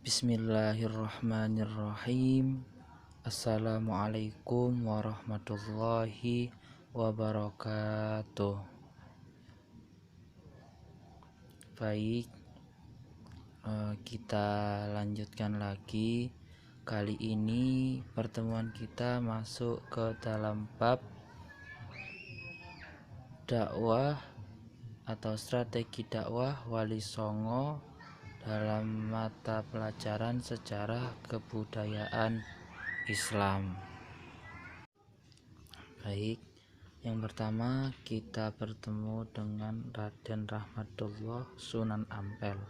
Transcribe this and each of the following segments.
Bismillahirrahmanirrahim. Assalamualaikum warahmatullahi wabarakatuh. Baik, kita lanjutkan lagi. Kali ini pertemuan kita masuk ke dalam bab dakwah atau strategi dakwah Wali Songo dalam mata pelajaran sejarah kebudayaan Islam. Baik, yang pertama kita bertemu dengan Raden Rahmatullah Sunan Ampel.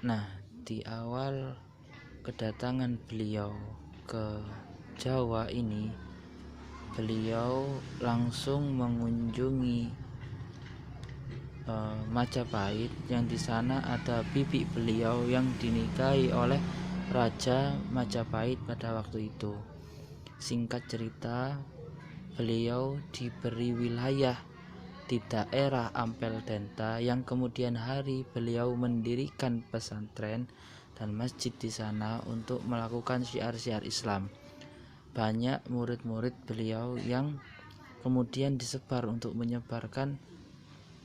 Nah, di awal kedatangan beliau ke Jawa ini, beliau langsung mengunjungi Majapahit, yang di sana ada bibi beliau yang dinikahi oleh Raja Majapahit pada waktu itu. Singkat cerita, beliau diberi wilayah di daerah Ampel Denta, yang kemudian hari beliau mendirikan pesantren dan masjid di sana untuk melakukan syiar-syiar Islam. Banyak murid-murid beliau yang kemudian disebar untuk menyebarkan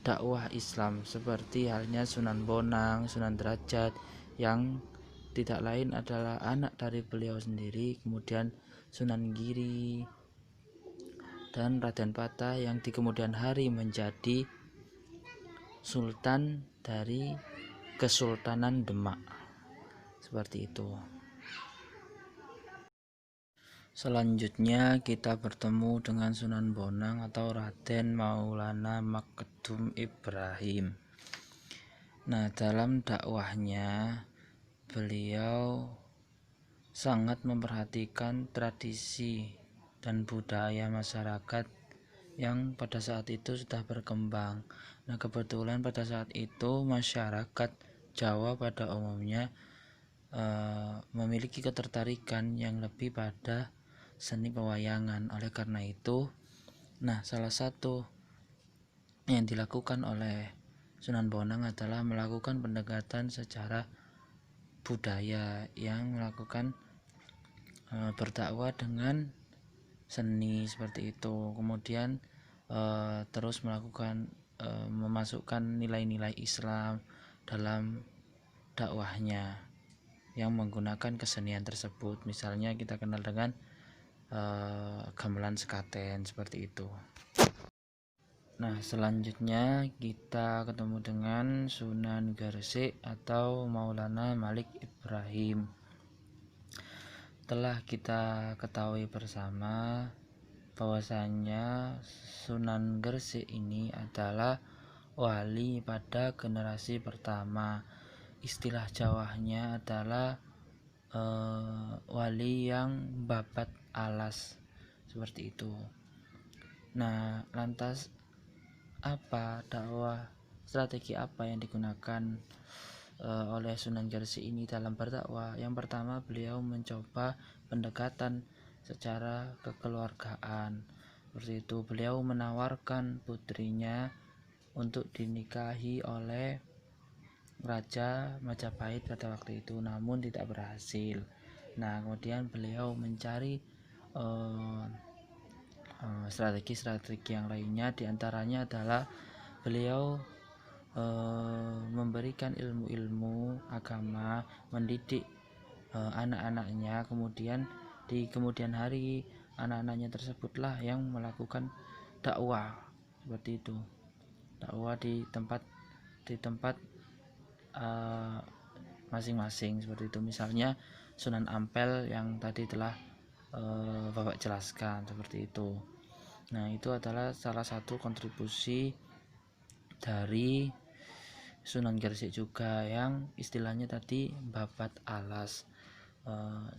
dakwah Islam, seperti halnya Sunan Bonang, Sunan Derajat yang tidak lain adalah anak dari beliau sendiri, kemudian Sunan Giri dan Raden Patah yang di kemudian hari menjadi sultan dari Kesultanan Demak. Seperti itu. Selanjutnya kita bertemu dengan Sunan Bonang atau Raden Maulana Makedum Ibrahim. Nah, dalam dakwahnya beliau sangat memperhatikan tradisi dan budaya masyarakat yang pada saat itu sudah berkembang. Nah, kebetulan pada saat itu masyarakat Jawa pada umumnya memiliki ketertarikan yang lebih pada seni pewayangan. Oleh karena itu, salah satu yang dilakukan oleh Sunan Bonang adalah melakukan pendekatan secara budaya, yang melakukan berdakwah dengan seni seperti itu. Kemudian terus melakukan memasukkan nilai-nilai Islam dalam dakwahnya yang menggunakan kesenian tersebut. Misalnya kita kenal dengan gamelan sekaten seperti itu. Nah, selanjutnya kita ketemu dengan Sunan Gresik atau Maulana Malik Ibrahim. Telah kita ketahui bersama bahwasanya Sunan Gresik ini adalah wali pada generasi pertama. Istilah Jawanya adalah wali yang babat alas, seperti itu. Nah, lantas apa strategi apa yang digunakan oleh Sunan Gresik ini dalam berdakwah? Yang pertama, beliau mencoba pendekatan secara kekeluargaan. Seperti itu, beliau menawarkan putrinya untuk dinikahi oleh Raja Majapahit pada waktu itu, namun tidak berhasil. Nah, kemudian beliau mencari strategi-strategi yang lainnya. Diantaranya adalah beliau memberikan ilmu-ilmu agama, mendidik anak-anaknya. Kemudian di kemudian hari anak-anaknya tersebutlah yang melakukan dakwah, seperti itu. Dakwah di tempat masing-masing, seperti itu. Misalnya Sunan Ampel yang tadi telah Bapak jelaskan, seperti itu. Nah, itu adalah salah satu kontribusi dari Sunan Gresik juga, yang istilahnya tadi babat alas,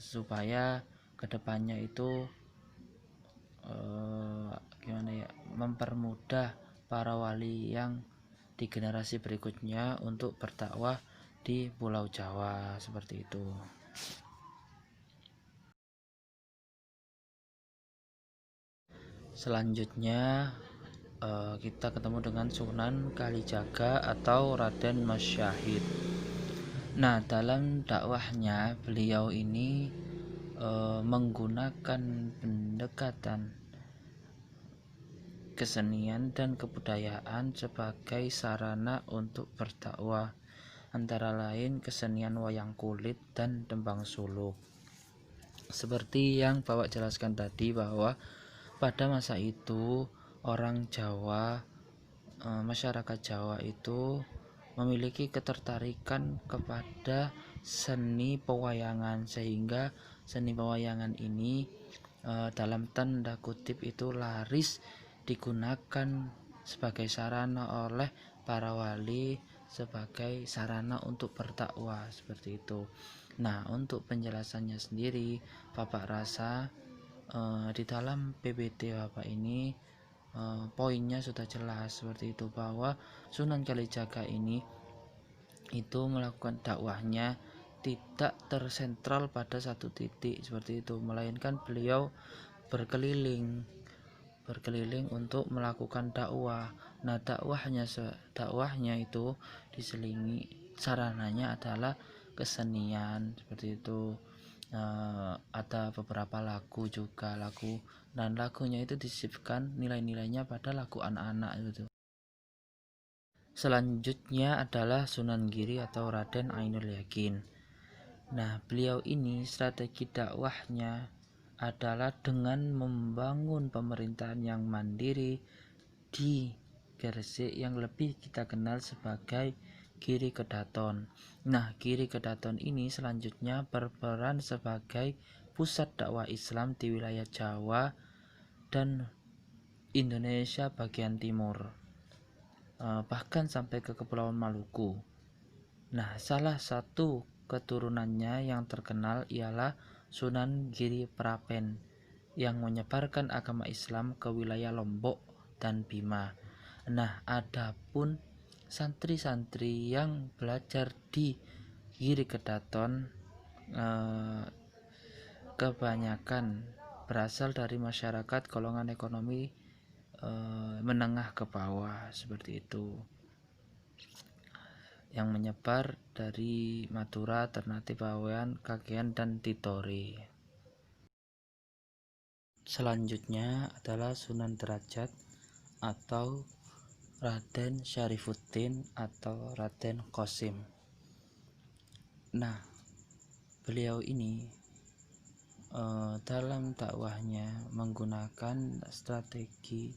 supaya kedepannya itu mempermudah para wali yang di generasi berikutnya untuk berdakwah di Pulau Jawa, seperti itu. Selanjutnya kita ketemu dengan Sunan Kalijaga atau Raden Mas Syahid. Nah, dalam dakwahnya beliau ini menggunakan pendekatan kesenian dan kebudayaan sebagai sarana untuk berdakwah, antara lain kesenian wayang kulit dan tembang suluk. Seperti yang Bapak jelaskan tadi, bahwa pada masa itu orang Jawa, masyarakat Jawa itu memiliki ketertarikan kepada seni pewayangan, sehingga seni pewayangan ini dalam tanda kutip itu laris digunakan sebagai sarana oleh para wali, sebagai sarana untuk berdakwah, seperti itu. Nah, untuk penjelasannya sendiri, Bapak rasa di dalam PPT Bapak ini poinnya sudah jelas, seperti itu, bahwa Sunan Kalijaga ini itu melakukan dakwahnya tidak tersentral pada satu titik, seperti itu, melainkan beliau berkeliling untuk melakukan dakwah. Nah, dakwahnya itu diselingi, sarananya adalah kesenian, seperti itu. Ada beberapa lagu juga, dan lagunya itu disisipkan nilai-nilainya pada lagu anak-anak gitu. Selanjutnya adalah Sunan Giri atau Raden Ainul Yakin. Nah, beliau ini strategi dakwahnya adalah dengan membangun pemerintahan yang mandiri di Gresik, yang lebih kita kenal sebagai Giri Kedaton. Nah, Giri Kedaton ini selanjutnya berperan sebagai pusat dakwah Islam di wilayah Jawa dan Indonesia bagian timur, bahkan sampai ke Kepulauan Maluku. Nah, salah satu keturunannya yang terkenal ialah Sunan Giri Prapen, yang menyebarkan agama Islam ke wilayah Lombok dan Bima. Nah, adapun santri-santri yang belajar di Giri Kedaton kebanyakan berasal dari masyarakat golongan ekonomi menengah ke bawah, seperti itu, yang menyebar dari Madura, Ternate, Bawean, Kagehan, dan Tidore. Selanjutnya adalah Sunan Derajat atau Raden Syarifuddin atau Raden Qasim. Nah, beliau ini dalam dakwahnya menggunakan strategi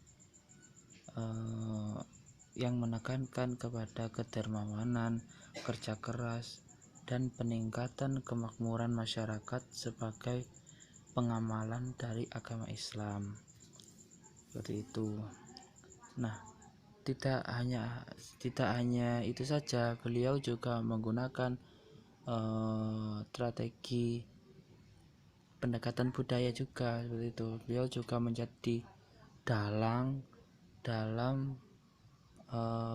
yang menekankan kepada kedermawanan, kerja keras, dan peningkatan kemakmuran masyarakat sebagai pengamalan dari agama Islam, seperti itu. Nah, tidak hanya itu saja, beliau juga menggunakan strategi pendekatan budaya juga, seperti itu. Beliau juga menjadi dalang dalam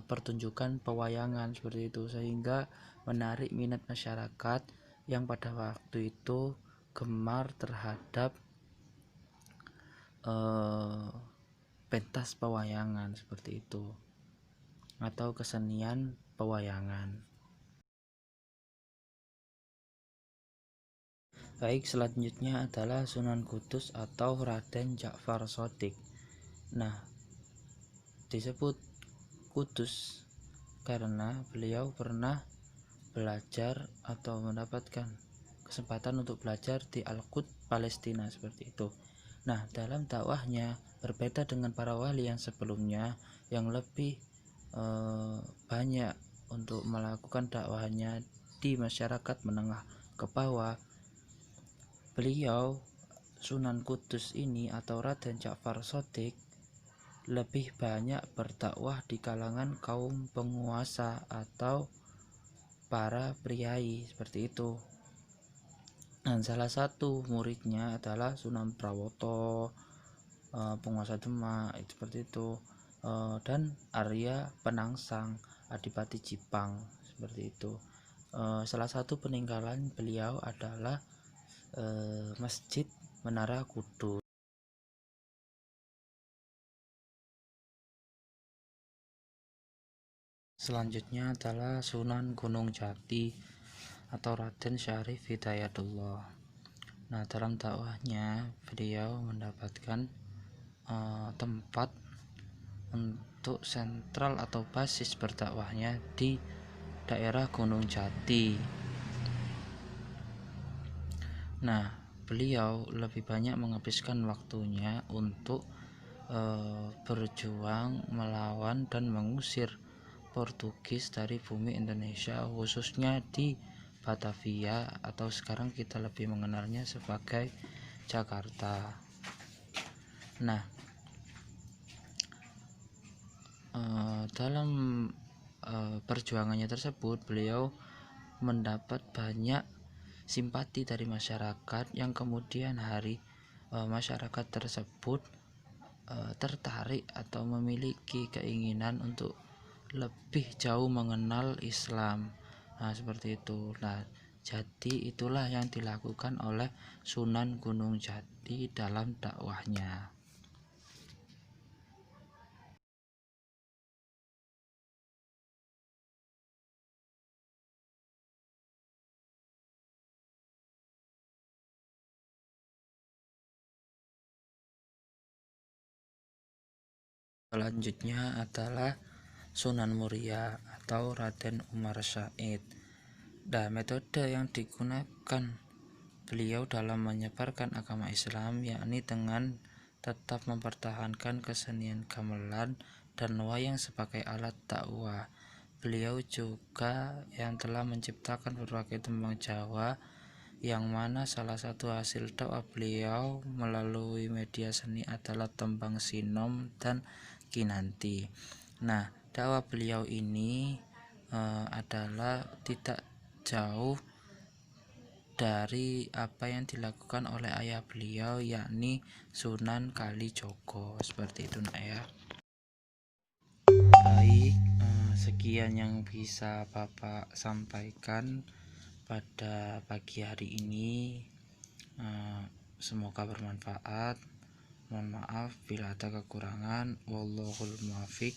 pertunjukan pewayangan, seperti itu, sehingga menarik minat masyarakat yang pada waktu itu gemar terhadap pentas pewayangan, seperti itu, atau kesenian pewayangan. Baik, selanjutnya adalah Sunan Kudus atau Raden Ja'far Shadiq. Nah, disebut Kudus karena beliau pernah belajar atau mendapatkan kesempatan untuk belajar di Al-Quds, Palestina, seperti itu. Nah, dalam dakwahnya berbeda dengan para wali yang sebelumnya yang lebih banyak untuk melakukan dakwahnya di masyarakat menengah ke bawah. Beliau Sunan Kudus ini atau Raden Ja'far Shadiq lebih banyak berdakwah di kalangan kaum penguasa atau para priai, seperti itu. Dan salah satu muridnya adalah Sunan Prawoto, penguasa Demak, seperti itu, dan Arya Penangsang, Adipati Jipang, seperti itu. Salah satu peninggalan beliau adalah Masjid Menara Kudus. Selanjutnya adalah Sunan Gunung Jati atau Raden Syarif Hidayatullah. Nah, dalam dakwahnya beliau mendapatkan tempat untuk sentral atau basis berdakwahnya di daerah Gunung Jati. Nah, beliau lebih banyak menghabiskan waktunya untuk berjuang melawan dan mengusir Portugis dari bumi Indonesia, khususnya di Batavia atau sekarang kita lebih mengenalnya sebagai Jakarta. Nah, dalam perjuangannya tersebut beliau mendapat banyak simpati dari masyarakat yang kemudian masyarakat tersebut tertarik atau memiliki keinginan untuk lebih jauh mengenal Islam. Nah, seperti itu. Nah, jadi itulah yang dilakukan oleh Sunan Gunung Jati dalam dakwahnya. Selanjutnya adalah Sunan Muria atau Raden Umar Said. Nah, metode yang digunakan beliau dalam menyebarkan agama Islam yakni dengan tetap mempertahankan kesenian gamelan dan wayang sebagai alat dakwah. Beliau juga yang telah menciptakan berbagai tembang Jawa, yang mana salah satu hasil dakwah beliau melalui media seni adalah tembang sinom dan kinanti. Nah, dakwah beliau ini adalah tidak jauh dari apa yang dilakukan oleh ayah beliau, yakni Sunan Kalijogo. Seperti itu, nak ya. Baik, sekian yang bisa Bapak sampaikan pada pagi hari ini. Semoga bermanfaat. Mohon maaf bila ada kekurangan. Wallahul muwaffiq.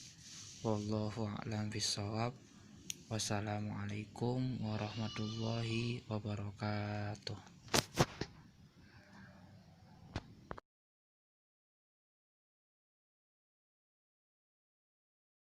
Wallahu a'lam bishawab. Wassalamualaikum warahmatullahi wabarakatuh.